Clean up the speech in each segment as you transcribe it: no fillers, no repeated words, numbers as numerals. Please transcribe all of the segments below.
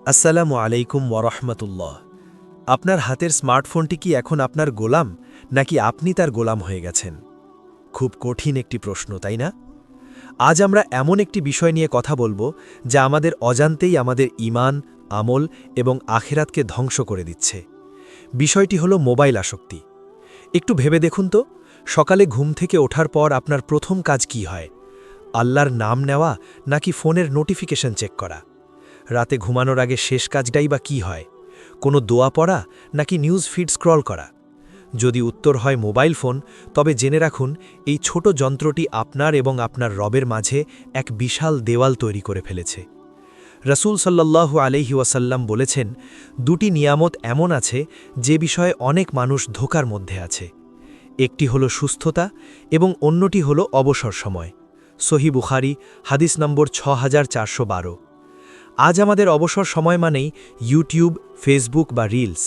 আসসালামু আলাইকুম ওয়ারহমতুল্লাহ। আপনার হাতের স্মার্টফোনটি কি এখন আপনার গোলাম, নাকি আপনি তার গোলাম হয়ে গেছেন? খুব কঠিন একটি প্রশ্ন, তাই না? আজ আমরা এমন একটি বিষয় নিয়ে কথা বলবো যা আমাদের অজান্তেই আমাদের ঈমান, আমল এবং আখিরাতকে ধ্বংস করে দিচ্ছে। বিষয়টি হলো মোবাইল আসক্তি। একটু ভেবে দেখুন তো, সকালে ঘুম থেকে ওঠার পর আপনার প্রথম কাজ কি হয়? আল্লাহর নাম নেওয়া নাকি ফোনের নোটিফিকেশন চেক করা? রাতে ঘুমানোর আগে শেষ কাজটাই বা কী হয়? কোনো দোয়া পড়া নাকি নিউজ ফিড স্ক্রল করা? যদি উত্তর হয় মোবাইল ফোন, তবে জেনে রাখুন এই ছোট যন্ত্রটি আপনার এবং আপনার রবের মাঝে এক বিশাল দেওয়াল তৈরি করে ফেলেছে। রাসূল সাল্লাল্লাহু আলাইহি ওয়াসাল্লাম বলেছেন, দুটি নিয়ামত এমন আছে যে বিষয়ে অনেক মানুষ ধোঁকার মধ্যে আছে। একটি হলো সুস্থতা এবং অন্যটি হলো অবসর সময়। সহিহ বুখারী, হাদিস নম্বর 6412। আজ আমাদের অবসর সময় মানেই ইউটিউব, ফেসবুক বা রিলস।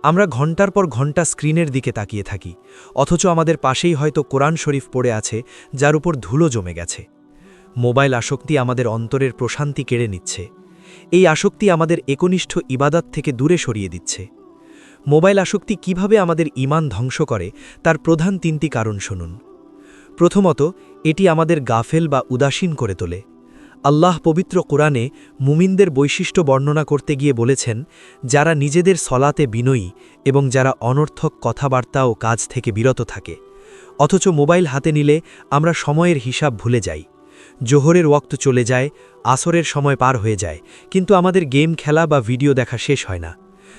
আমরা ঘন্টার পর ঘন্টা স্ক্রিনের দিকে তাকিয়ে থাকি, অথচ আমাদের পাশেই হয়তো কোরআন শরীফ পড়ে আছে যার উপর ধুলো জমে গেছে। মোবাইল আসক্তি আমাদের অন্তরের প্রশান্তি কেড়ে নিচ্ছে। এই আসক্তি আমাদের একনিষ্ঠ ইবাদত থেকে দূরে সরিয়ে দিচ্ছে। মোবাইল আসক্তি কিভাবে আমাদের ঈমান ধ্বংস করে তার প্রধান তিনটি কারণ শুনুন। প্রথমত, এটি আমাদের গাফেল বা উদাসীন করে তোলে। আল্লাহ পবিত্র কোরআনে মুমিনদের বৈশিষ্ট্য বর্ণনা করতে গিয়ে বলেছেন, যারা নিজেদের সলাতে বিনয়ী এবং যারা অনর্থক কথাবার্তা ও কাজ থেকে বিরত থাকে। অথচ মোবাইল হাতে নিলে আমরা সময়ের হিসাব ভুলে যাই। জোহরের ওয়াক্ত চলে যায়, আসরের সময় পার হয়ে যায়, কিন্তু আমাদের গেম খেলা বা ভিডিও দেখা শেষ হয় না।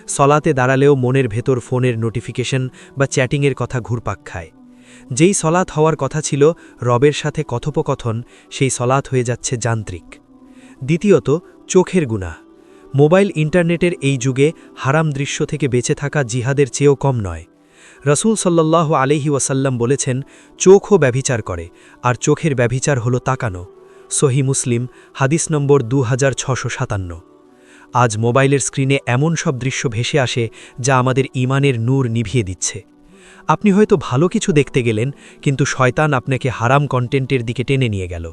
সলাতে দাঁড়ালেও মনের ভেতর ফোনের নোটিফিকেশন বা চ্যাটিংয়ের কথা ঘুরপাক খায়। যেই সলাত হওয়ার কথা ছিল রবের সাথে কথোপকথন, সেই সলাত হয়ে যাচ্ছে যান্ত্রিক। দ্বিতীয়ত, চোখের গুনাহ। মোবাইল ইন্টারনেটের এই যুগে হারাম দৃশ্য থেকে বেঁচে থাকা জিহাদের চেয়েও কম নয়। রাসূল সাল্লাল্লাহু আলাইহি ওয়াসাল্লাম বলেছেন, চোখও ব্যভিচার করে, আর চোখের ব্যভিচার হলো তাকানো। সহিহ মুসলিম, হাদিস নম্বর 2657। আজ মোবাইলের স্ক্রিনে এমন সব দৃশ্য ভেসে আসে যা আমাদের ঈমানের নূর নিভিয়ে দিচ্ছে। আপনি হয়তো ভালো কিছু দেখতে গেলেন, কিন্তু শয়তান আপনাকে হারাম কন্টেন্টের দিকে টেনে নিয়ে গেল।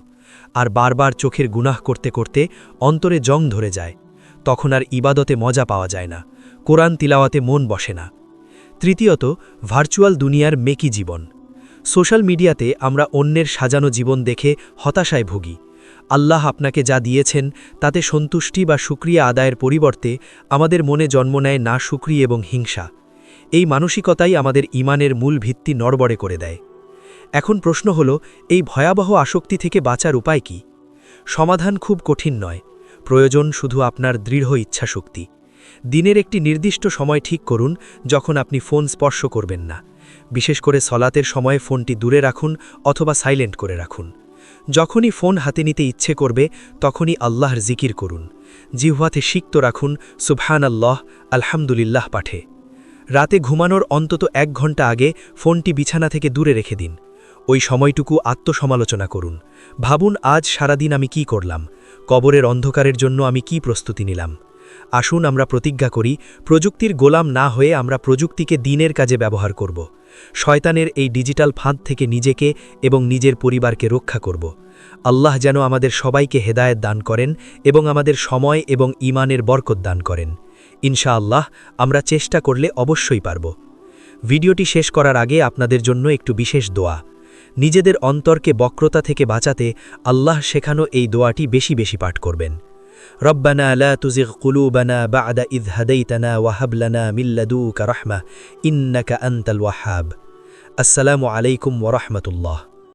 আর বারবার চোখের গুনাহ করতে করতে অন্তরে জং ধরে যায়। তখন আর ইবাদতে মজা পাওয়া যায় না, কোরআন তিলাওয়াতে মন বসে না। তৃতীয়ত, ভার্চুয়াল দুনিয়ার মেকি জীবন। সোশ্যাল মিডিয়াতে আমরা অন্যের সাজানো জীবন দেখে হতাশায় ভুগি। আল্লাহ আপনাকে যা দিয়েছেন তাতে সন্তুষ্টি বা শুকরিয়া আদায়ের পরিবর্তে আমাদের মনে জন্ম নেয় না শুকরি এবং হিংসা। এই মানসিকতাই আমাদের ঈমানের মূল ভিত্তি নড়বড়ে করে দেয়। এখন প্রশ্ন হল, এই ভয়াবহ আসক্তি থেকে বাঁচার উপায় কি? সমাধান খুব কঠিন নয়, প্রয়োজন শুধু আপনার দৃঢ় ইচ্ছাশক্তি। দিনের একটি নির্দিষ্ট সময় ঠিক করুন যখন আপনি ফোন স্পর্শ করবেন না। বিশেষ করে সলাতের সময় ফোনটি দূরে রাখুন অথবা সাইলেন্ট করে রাখুন। যখনই ফোন হাতে নিতে ইচ্ছে করবে তখনই আল্লাহর জিকির করুন। জিহ্বাতে সিক্ত রাখুন সুবহানাল্লাহ, আলহামদুলিল্লাহ পাঠে। রাতে ঘুমানোর অন্তত 1 ঘন্টা আগে ফোনটি বিছানা থেকে দূরে রেখে দিন। ওই সময়টুকু আত্মসমালোচনা করুন। ভাবুন, আজ সারাদিন আমি কি করলাম? কবরের অন্ধকারের জন্য আমি কি প্রস্তুতি নিলাম? আসুন আমরা প্রতিজ্ঞা করি, প্রযুক্তির গোলাম না হয়ে আমরা প্রযুক্তিকে দ্বীনের কাজে ব্যবহার করব। শয়তানের এই ডিজিটাল ফাঁদ থেকে নিজেকে এবং নিজের পরিবারকে রক্ষা করব। আল্লাহ যেন আমাদের সবাইকে হেদায়েত দান করেন এবং আমাদের সময় এবং ঈমানের বরকত দান করেন। ইনশাআল্লাহ, আমরা চেষ্টা করলে অবশ্যই পারব। ভিডিওটি শেষ করার আগে আপনাদের জন্য একটু বিশেষ দোয়া। নিজেদের অন্তরকে বক্রতা থেকে বাঁচাতে আল্লাহ শেখানো এই দোয়াটি বেশি বেশি পাঠ করবেন। রব্বানা লা তুজিগ কুলুবানা বা'দা ইয হাদাইতানা ওয়া হাব লানা মিন লাদুকা রাহমা ইন্নাকা আনতাল ওয়াহ্হাব। আসসালামু আলাইকুম ওয়া রাহমাতুল্লাহ।